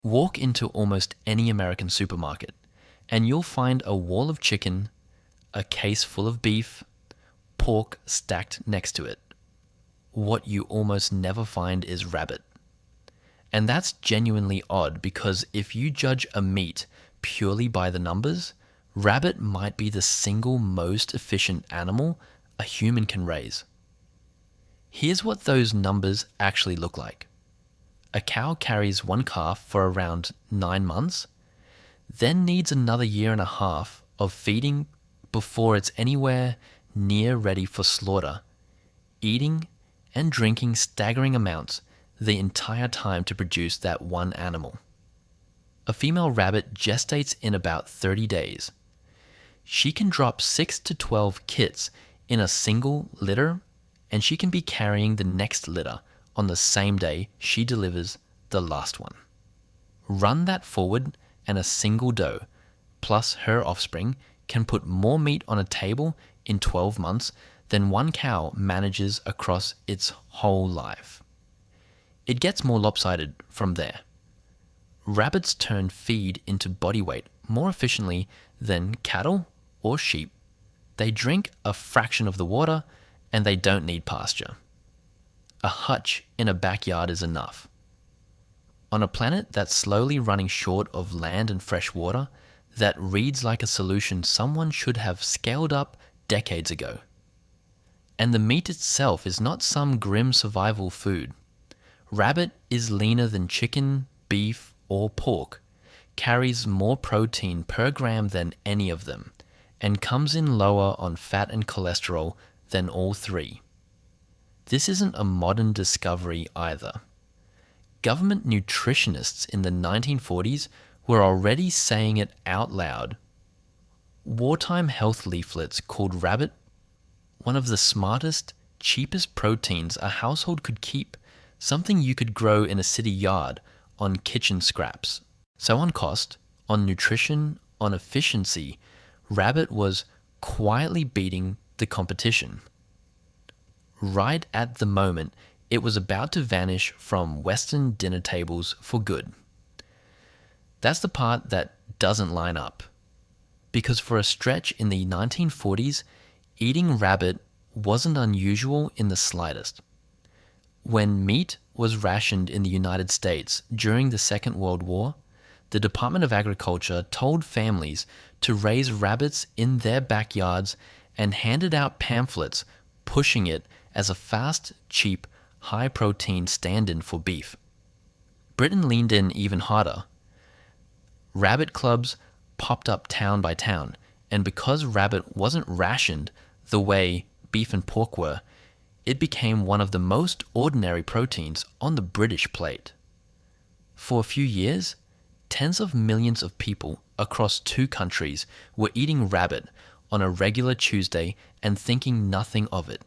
Walk into almost any American supermarket, and you'll find a wall of chicken, a case full of beef, pork stacked next to it. What you almost never find is rabbit. And that's genuinely odd because if you judge a meat purely by the numbers, rabbit might be the single most efficient animal a human can raise. Here's what those numbers actually look like. A cow carries one calf for around 9 months, then needs another year and a half of feeding before it's anywhere near ready for slaughter, eating and drinking staggering amounts the entire time to produce that one animal. A female rabbit gestates in about 30 days. She can drop 6 to 12 kits in a single litter, and she can be carrying the next litter on the same day she delivers the last one. Run that forward, and a single doe, plus her offspring, can put more meat on a table in 12 months than one cow manages across its whole life. It gets more lopsided from there. Rabbits turn feed into body weight more efficiently than cattle or sheep. They drink a fraction of the water, and they don't need pasture. A hutch in a backyard is enough. On a planet that's slowly running short of land and fresh water, that reads like a solution someone should have scaled up decades ago. And the meat itself is not some grim survival food. Rabbit is leaner than chicken, beef, or pork, carries more protein per gram than any of them, and comes in lower on fat and cholesterol than all three. This isn't a modern discovery either. Government nutritionists in the 1940s were already saying it out loud. Wartime health leaflets called rabbit one of the smartest, cheapest proteins a household could keep, something you could grow in a city yard on kitchen scraps. So on cost, on nutrition, on efficiency, rabbit was quietly beating the competition. Right at the moment, it was about to vanish from Western dinner tables for good. That's the part that doesn't line up. Because for a stretch in the 1940s, eating rabbit wasn't unusual in the slightest. When meat was rationed in the United States during the Second World War, the Department of Agriculture told families to raise rabbits in their backyards and handed out pamphlets pushing it as a fast, cheap, high-protein stand-in for beef. Britain leaned in even harder. Rabbit clubs popped up town by town, and because rabbit wasn't rationed the way beef and pork were, it became one of the most ordinary proteins on the British plate. For a few years, tens of millions of people across 2 countries were eating rabbit on a regular Tuesday and thinking nothing of it.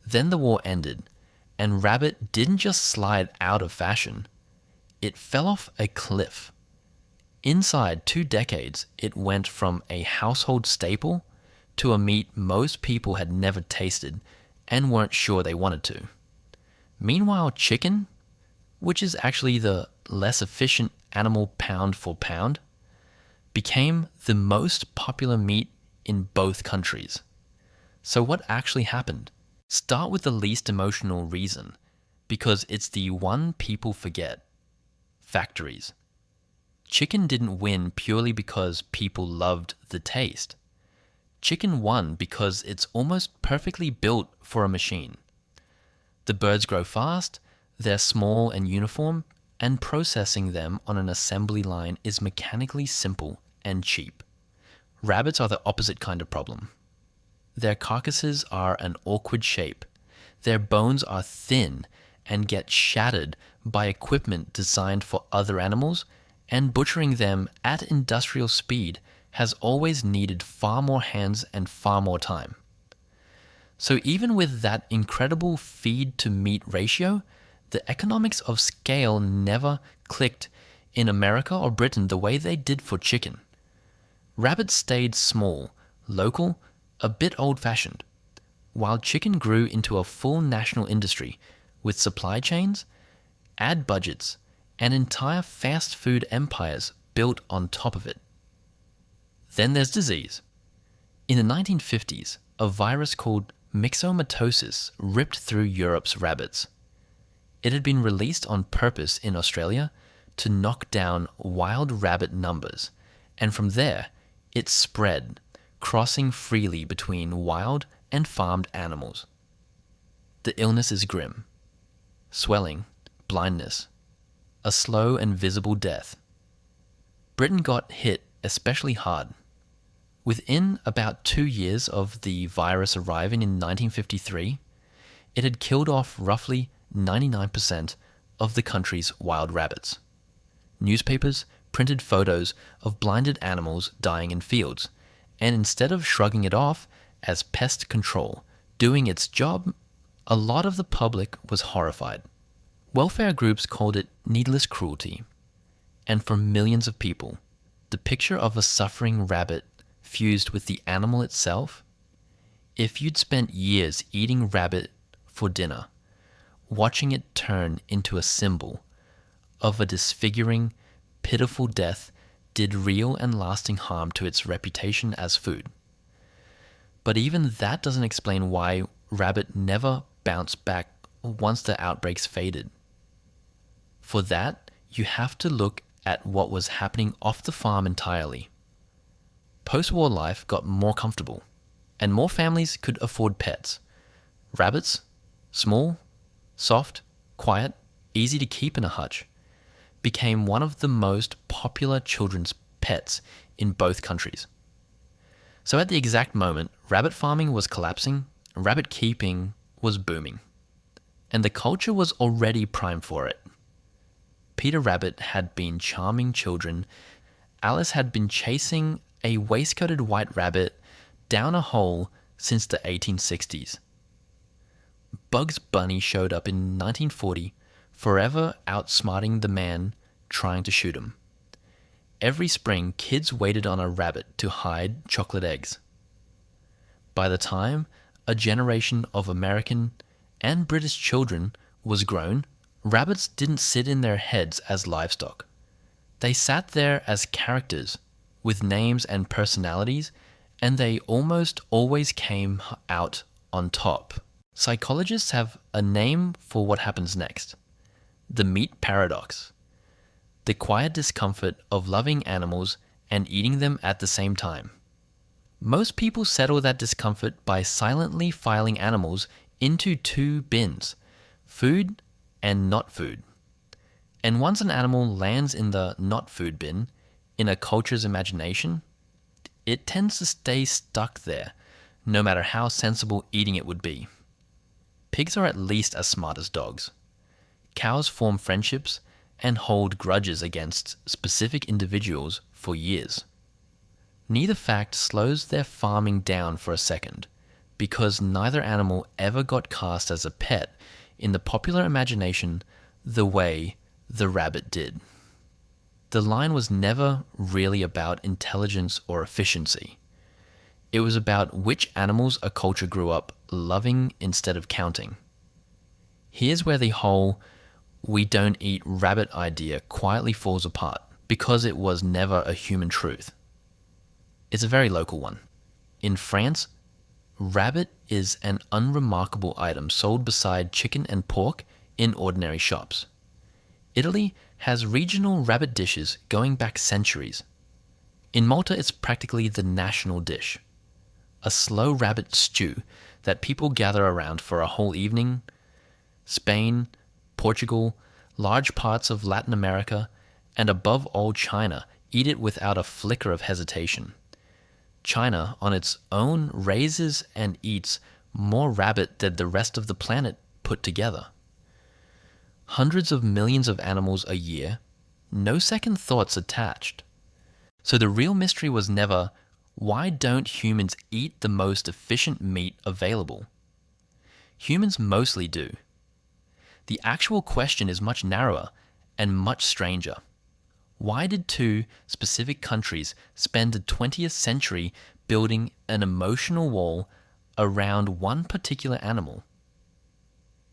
Then the war ended, and rabbit didn't just slide out of fashion, it fell off a cliff. Inside 2 decades, it went from a household staple to a meat most people had never tasted and weren't sure they wanted to. Meanwhile, chicken, which is actually the less efficient animal pound for pound, became the most popular meat in both countries. So what actually happened? Start with the least emotional reason, because it's the one people forget. Factories. Chicken didn't win purely because people loved the taste. Chicken won because it's almost perfectly built for a machine. The birds grow fast, they're small and uniform, and processing them on an assembly line is mechanically simple and cheap. Rabbits are the opposite kind of problem. Their carcasses are an awkward shape. Their bones are thin and get shattered by equipment designed for other animals, and butchering them at industrial speed has always needed far more hands and far more time. So even with that incredible feed-to-meat ratio, the economics of scale never clicked in America or Britain the way they did for chicken. Rabbit stayed small, local, a bit old-fashioned, while chicken grew into a full national industry with supply chains, ad budgets, and entire fast food empires built on top of it. Then there's disease. In the 1950s, a virus called myxomatosis ripped through Europe's rabbits. It had been released on purpose in Australia to knock down wild rabbit numbers, and from there, it spread, crossing freely between wild and farmed animals. The illness is grim. Swelling, blindness, a slow and visible death. Britain got hit especially hard. Within about 2 years of the virus arriving in 1953, it had killed off roughly 99% of the country's wild rabbits. Newspapers printed photos of blinded animals dying in fields, and instead of shrugging it off as pest control doing its job, a lot of the public was horrified. Welfare groups called it needless cruelty, and for millions of people, the picture of a suffering rabbit fused with the animal itself. If you'd spent years eating rabbit for dinner, watching it turn into a symbol of a disfiguring, pitiful death did real and lasting harm to its reputation as food. But even that doesn't explain why rabbit never bounced back once the outbreaks faded. For that, you have to look at what was happening off the farm entirely. Post-war life got more comfortable, and more families could afford pets. Rabbits, small, soft, quiet, easy to keep in a hutch, became one of the most popular children's pets in both countries. So at the exact moment rabbit farming was collapsing, rabbit keeping was booming, and the culture was already primed for it. Peter Rabbit had been charming children. Alice had been chasing a waistcoated white rabbit down a hole since the 1860s. Bugs Bunny showed up in 1940, forever outsmarting the man trying to shoot him. Every spring, kids waited on a rabbit to hide chocolate eggs. By the time a generation of American and British children was grown, rabbits didn't sit in their heads as livestock. They sat there as characters with names and personalities, and they almost always came out on top. Psychologists have a name for what happens next: the meat paradox. The quiet discomfort of loving animals and eating them at the same time. Most people settle that discomfort by silently filing animals into two bins: food and not food. And once an animal lands in the not food bin, in a culture's imagination, it tends to stay stuck there, no matter how sensible eating it would be. Pigs are at least as smart as dogs. Cows form friendships and hold grudges against specific individuals for years. Neither fact slows their farming down for a second, because neither animal ever got cast as a pet in the popular imagination the way the rabbit did. The line was never really about intelligence or efficiency. It was about which animals a culture grew up loving instead of counting. Here's where the whole "we don't eat rabbit" idea quietly falls apart, because it was never a human truth. It's a very local one. In France, rabbit is an unremarkable item sold beside chicken and pork in ordinary shops. Italy has regional rabbit dishes going back centuries. In Malta, it's practically the national dish. A slow rabbit stew that people gather around for a whole evening. Spain, Portugal, large parts of Latin America, and above all China eat it without a flicker of hesitation. China, on its own, raises and eats more rabbit than the rest of the planet put together. Hundreds of millions of animals a year, no second thoughts attached. So the real mystery was never, why don't humans eat the most efficient meat available? Humans mostly do. The actual question is much narrower and much stranger. Why did two specific countries spend the 20th century building an emotional wall around one particular animal?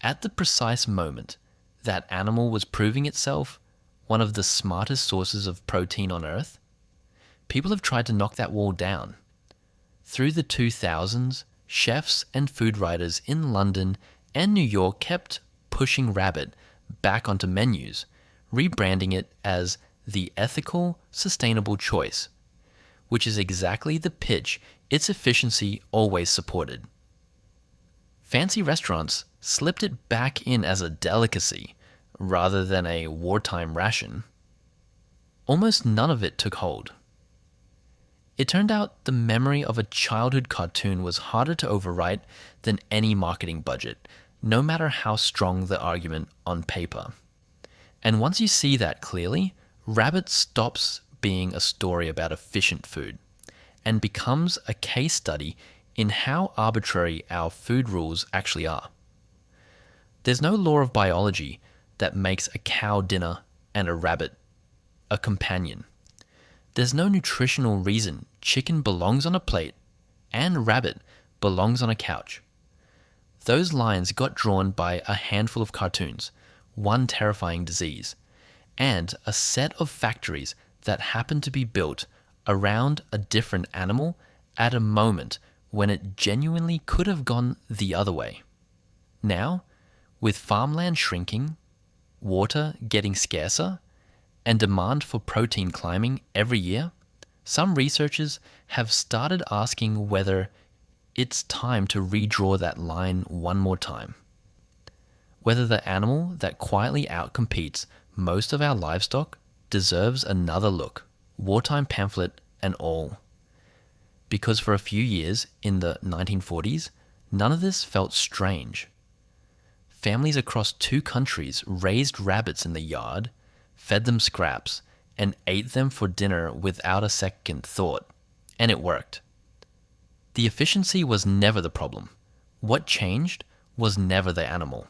At the precise moment that animal was proving itself, one of the smartest sources of protein on Earth, people have tried to knock that wall down. Through the 2000s, chefs and food writers in London and New York kept pushing rabbit back onto menus, rebranding it as the ethical, sustainable choice, which is exactly the pitch its efficiency always supported. Fancy restaurants slipped it back in as a delicacy rather than a wartime ration. Almost none of it took hold. It turned out the memory of a childhood cartoon was harder to overwrite than any marketing budget, no matter how strong the argument on paper. And once you see that clearly, rabbit stops being a story about efficient food and becomes a case study in how arbitrary our food rules actually are. There's no law of biology that makes a cow dinner and a rabbit a companion. There's no nutritional reason chicken belongs on a plate and rabbit belongs on a couch. Those lines got drawn by a handful of cartoons, one terrifying disease, and a set of factories that happened to be built around a different animal at a moment when it genuinely could have gone the other way. Now, with farmland shrinking, water getting scarcer, and demand for protein climbing every year, some researchers have started asking whether it's time to redraw that line one more time. Whether the animal that quietly outcompetes most of our livestock deserves another look, wartime pamphlet and all. Because for a few years in the 1940s, none of this felt strange. Families across 2 countries raised rabbits in the yard, fed them scraps, and ate them for dinner without a second thought. And it worked. The efficiency was never the problem. What changed was never the animal.